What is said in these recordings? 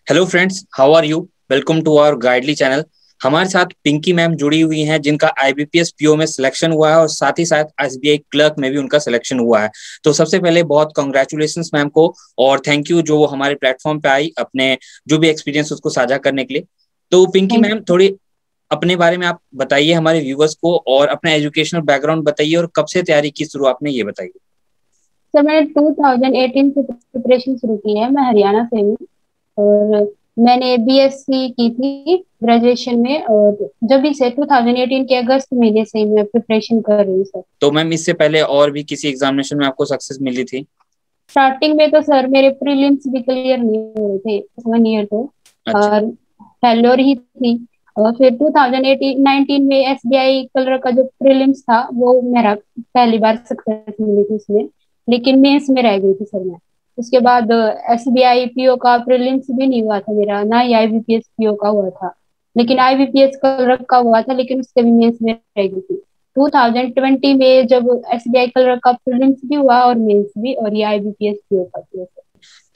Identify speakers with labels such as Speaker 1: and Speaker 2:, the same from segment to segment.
Speaker 1: Hello friends, how are you? Welcome to our Guidely channel. हमारे साथ Pinky ma'am जुड़ी हुई हैं जिनका आईबीपीएस पीओ में सिलेक्शन हुआ है और साथ ही साथ एसबीआई क्लर्क में भी उनका सिलेक्शन हुआ है। तो सबसे पहले बहुत कॉन्ग्रेचुलेशंस मैम को और थैंक यू जो वो हमारे प्लेटफॉर्म पे आई अपने जो भी एक्सपीरियंस उसको साझा करने के लिए। तो पिंकी
Speaker 2: थैंक
Speaker 1: मैम थोड़ी अपने बारे में आप बताइए हमारे व्यूवर्स को और अपना एजुकेशनल बैकग्राउंड बताइए और कब से तैयारी की शुरू आपने ये बताइए।
Speaker 2: सर, मैंने 2018 से प्रिपरेशन शुरू की है। मैं हरियाणा से हूँ और मैंने बीएससी की थी ग्रेजुएशन में। और जब भी से 2018 के अगस्त महीने से ही मैं प्रिपरेशन कर रही हूँ सर।
Speaker 1: तो मैम इससे पहले और भी किसी एग्जामिनेशन में आपको सक्सेस मिली थी?
Speaker 2: स्टार्टिंग में तो सर मेरे प्रीलिम्स भी क्लियर नहीं हो रहे थे 1 ईयर तो,
Speaker 1: अच्छा।
Speaker 2: और फेल्योर ही थी। और फिर 2018 19 में एसबीआई कलर का जो प्रीलिम्स था वो मेरा पहली बार सक्सेस मिली थी उसमें, लेकिन मेंस में रह गई थी सर मैं। उसके बाद एसबीआई पीओ का प्रीलिम्स भी नहीं हुआ था मेरा, ना ही आईबीपीएस पीओ का हुआ था। लेकिन आईबीपीएस कलर का हुआ था, लेकिन उसके भी मेंस में रह गई थी। 2020 में जब एसबीआई कलर का प्रीलिम्स भी हुआ और मेंस भी, और ये आईबीपीएस भी होता है।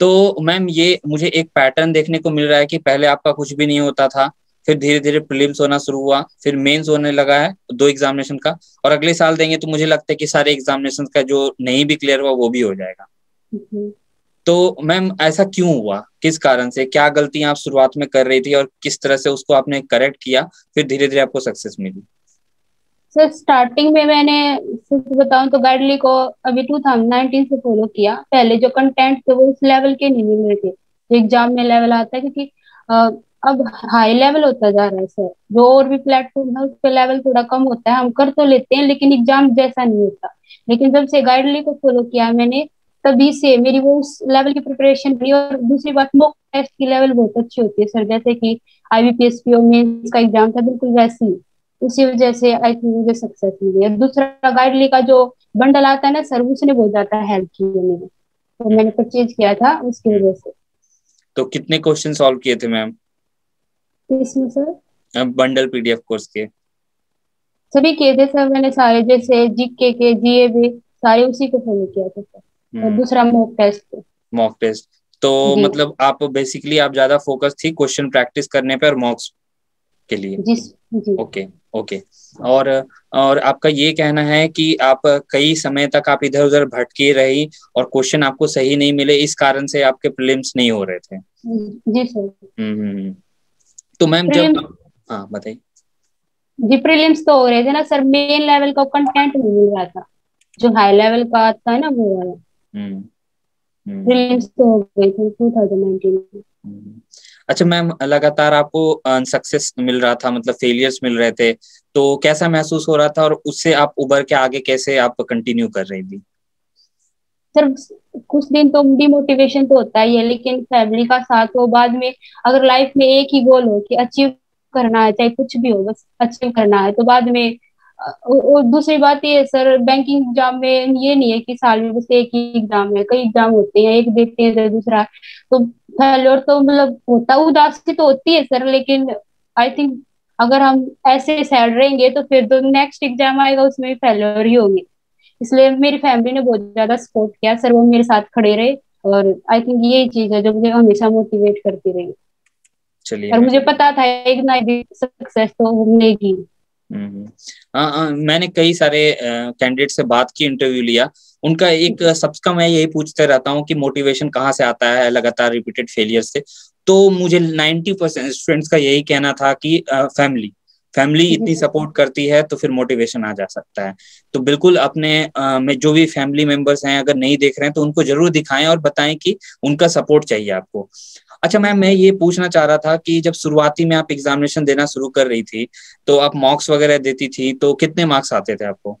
Speaker 1: तो मैम ये मुझे एक पैटर्न देखने को मिल रहा है कि पहले आपका कुछ भी नहीं होता था, फिर धीरे धीरे प्रीलिम्स होना शुरू हुआ, फिर मेंस होने लगा है दो एग्जामिनेशन का, और अगले साल देंगे तो मुझे लगता है कि सारे एग्जामिनेशन का जो नहीं भी क्लियर हुआ वो भी हो जाएगा।
Speaker 2: हम्म।
Speaker 1: तो मैम ऐसा क्यों हुआ, किस कारण से, क्या गलतियां आप शुरुआत में कर रही थी और किस तरह से उसको आपने करेक्ट किया, फिर धीरे धीरे आपको सक्सेस मिली?
Speaker 2: सर, स्टार्टिंग में मैंने सच बताऊं तो गाइडली को अभी 2019 से फॉलो किया। पहले जो कंटेंट थे वो उस लेवल के नहीं मिल रहे थे जो एग्जाम में लेवल आता है, क्योंकि अ, अब हाई लेवल होता जा रहा है सर। जो और भी प्लेटफॉर्म है उस पे लेवल थोड़ा कम होता है, हम कर तो लेते हैं लेकिन एग्जाम जैसा नहीं होता। लेकिन जब से गाइडली को फॉलो किया मैंने, तभी से मेरी वो उस लेवल की प्रिपरेशन रही। और दूसरी बात, मॉक टेस्ट की लेवल बहुत अच्छी होती है सर, जैसे कि आईबीपीएस पीओ मेंस का एग्जाम था बिल्कुल वैसी ही। उसी वजह से आई थिंक मुझे सक्सेस मिली है। दूसरा, गाइडली का जो बंडल आता है ना सर, उसने बहुत ज्यादा हेल्प की है मेरी, तो
Speaker 1: हम्म,
Speaker 2: मैंने परचेज किया था उसकी
Speaker 1: हम्म।
Speaker 2: वजह से।
Speaker 1: तो कितने क्वेश्चन सॉल्व किए थे मैम
Speaker 2: इसमें सर
Speaker 1: बंडल पीडीएफ कोर्स के?
Speaker 2: सभी किए थे सर मैंने, सारे जैसे जीके के जीए भी सारे उसी को फॉलो किया था सर। और
Speaker 1: हम्म।
Speaker 2: दूसरा मॉक टेस्ट।
Speaker 1: Mock test. तो
Speaker 2: जी।
Speaker 1: मतलब आप बेसिकली आप ज्यादा फोकस थी क्वेश्चन प्रैक्टिस करने पे और मॉक्स के लिए?
Speaker 2: जी। जी।
Speaker 1: ओके। ओके। और और आपका ये कहना है कि आप कई समय तक आप इधर उधर भटकी रही और क्वेश्चन आपको सही नहीं मिले, इस कारण से आपके प्रीलिम्स नहीं हो रहे थे?
Speaker 2: जी सर।
Speaker 1: तो मैम जब
Speaker 2: प्रीलिम
Speaker 1: हाँ बताइए।
Speaker 2: जी, प्रीलिम्स तो हो रहे थे ना सर, मेन लेवल का कंटेंट नहीं मिल रहा था। जो हाई लेवल का आता है ना वो वाला।
Speaker 1: हम्म। हम्म।
Speaker 2: प्रीलिम्स तो हो गए थे 2019 में।
Speaker 1: हम्म। अच्छा मैम, लगातार आपको सक्सेस मिल रहा था, मतलब फेलियर्स मिल रहे थे, तो कैसा महसूस हो रहा था और उससे आप उबर के आगे कैसे आप कंटिन्यू कर रही थी?
Speaker 2: सर, कुछ दिन तो डिमोटिवेशन तो होता ही है, लेकिन फैमिली का साथ हो बाद में। अगर लाइफ में एक ही गोल हो कि अचीव करना है, चाहे कुछ भी हो बस अचीव करना है, तो बाद में और दूसरी बात ये है सर, बैंकिंग एग्जाम में ये नहीं है कि साल में बस एक ही एग्जाम है, कई एग्जाम होते हैं, एक देते हैं तो दूसरा। तो फेल्योर तो मतलब होता, उदासी तो होती है सर, लेकिन आई थिंक अगर हम ऐसे सैड रहेंगे तो फिर तो नेक्स्ट एग्जाम आएगा उसमें भी फेल्योर ही होगी। इसलिए मेरी फैमिली ने बहुत ज्यादा सपोर्ट किया सर, वो मेरे साथ खड़े रहे। और आई थिंक यही चीज है जो मुझे हमेशा मोटिवेट करती रही।
Speaker 1: चलिए
Speaker 2: और
Speaker 1: मैम।
Speaker 2: मुझे पता था एक ना एक सक्सेस तो मिलेगी।
Speaker 1: हम्म। हाँ, मैंने कई सारे कैंडिडेट से बात की, इंटरव्यू लिया, उनका एक सबका मैं यही पूछते रहता हूँ कि मोटिवेशन कहाँ से आता है लगातार रिपीटेड फेलियर से। तो मुझे 90% स्टूडेंट्स का यही कहना था कि फैमिली फैमिली
Speaker 2: जी
Speaker 1: इतनी
Speaker 2: सर।
Speaker 1: सपोर्ट करती है तो फिर मोटिवेशन आ जा सकता है। तो बिल्कुल अपने में जो भी फैमिली मेंबर्स हैं अगर नहीं देख रहे हैं तो उनको जरूर दिखाएं और बताएं कि उनका सपोर्ट चाहिए आपको। अच्छा मैम, मैं ये पूछना चाह रहा था कि जब शुरुआती में आप एग्जामिनेशन देना शुरू कर रही थी तो आप मॉक्स वगैरह देती थी तो कितने मार्क्स आते थे आपको?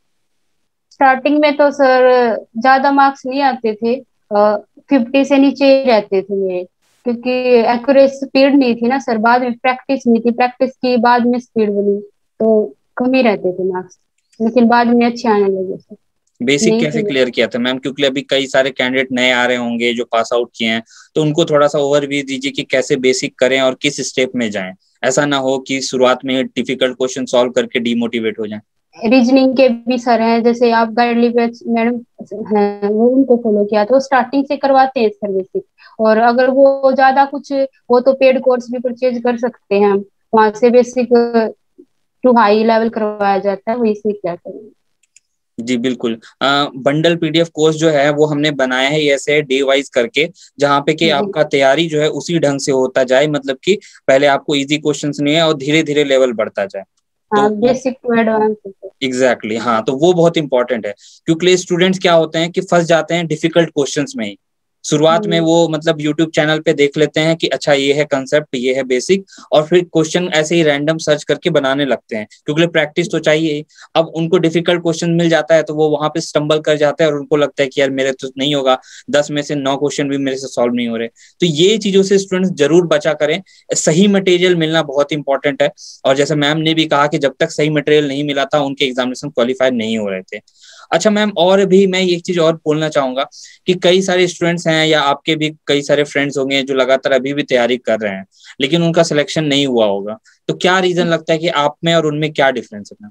Speaker 2: स्टार्टिंग में तो सर ज्यादा मार्क्स नहीं आते थे, 50 से नीचे ही रहते थे मेरे, क्योंकि एक्यूरेट स्पीड नहीं थी ना सर। बाद में प्रैक्टिस नहीं थी, प्रैक्टिस की बाद में स्पीड बनी, तो कम ही रहते थे मार्क्स। लेकिन बाद में अच्छे आने लगे सर।
Speaker 1: बेसिक
Speaker 2: नहीं
Speaker 1: कैसे
Speaker 2: थे।
Speaker 1: क्लियर किया था मैम, क्योंकि अभी कई सारे कैंडिडेट नए आ रहे होंगे जो पास आउट किए हैं, तो उनको थोड़ा सा ओवरव्यू दीजिए कि कैसे बेसिक करें और किस स्टेप में जाएं। ऐसा ना हो कि शुरुआत में डिफिकल्ट क्वेश्चन सॉल्व करके डीमोटिवेट हो जाएं।
Speaker 2: रीजनिंग के भी सर हैं, जैसे आप गाइडली पे मैडम हैं, वो उनको फॉलो किया तो स्टार्टिंग से करवाते हैं सर बेसिक। और अगर वो ज्यादा कुछ वो तो पेड कोर्स भी परचेज कर सकते हैं हम, वहां से बेसिक टू हाई लेवल करवाया जाता है, वही सीख जाते हैं।
Speaker 1: जी बिल्कुल। बंडल पीडीएफ कोर्स जो है वो हमने बनाया है ऐसे डे वाइज करके, जहाँ पे कि
Speaker 2: जी
Speaker 1: आपका तैयारी जो है उसी ढंग से होता जाए, मतलब कि पहले आपको इजी क्वेश्चंस नहीं है और धीरे धीरे लेवल बढ़ता जाए।
Speaker 2: हाँ,
Speaker 1: तो
Speaker 2: बेसिक टू एडवांस।
Speaker 1: एग्जैक्टली हाँ, तो वो बहुत इंपॉर्टेंट है, क्योंकि स्टूडेंट्स क्या होते हैं कि फंस जाते हैं डिफिकल्ट क्वेश्चंस में ही। शुरुआत में वो मतलब यूट्यूब चैनल पे देख लेते हैं कि अच्छा ये है कंसेप्ट, ये है बेसिक, और फिर क्वेश्चन ऐसे ही रैंडम सर्च करके बनाने लगते हैं, क्योंकि प्रैक्टिस तो चाहिए ही। अब उनको डिफिकल्ट क्वेश्चन मिल जाता है तो वो वहां पे स्टम्बल कर जाते हैं और उनको लगता है कि यार मेरे तो नहीं होगा, 10 में से 9 क्वेश्चन भी मेरे से सॉल्व नहीं हो रहे। तो ये चीजों से स्टूडेंट्स जरूर बचा करें। सही मटेरियल मिलना बहुत इंपॉर्टेंट है, और जैसे मैम ने भी कहा कि जब तक सही मटेरियल नहीं मिला था उनके एग्जामिनेशन क्वालिफाई नहीं हो रहे थे। अच्छा मैम, और भी मैं एक चीज और बोलना चाहूंगा कि कई सारे स्टूडेंट्स हैं या आपके भी कई सारे फ्रेंड्स होंगे जो लगातार अभी भी तैयारी कर रहे हैं, लेकिन उनका सिलेक्शन नहीं हुआ होगा। तो क्या रीजन लगता है कि आप में और उनमें क्या डिफरेंस है मैम?